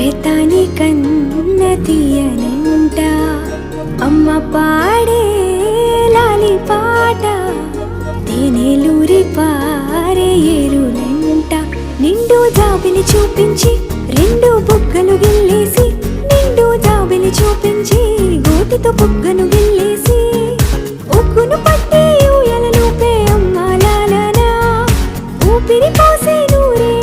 లేతాని కన్న తీయనంట అమ్మ పాడే లాలి పాట తేనెలూరి పారే ఏరులంట నిండు జాబిలి చూపించి రెండు బుగ్గలు గిల్లేసి నిండు జాబిలి చూపించి గోటితో బుగ్గను గిల్లేసి ఉగ్గును పట్టి ఊయల లూపే అమ్మ లాలనా ఊపిరి పోసే నూరే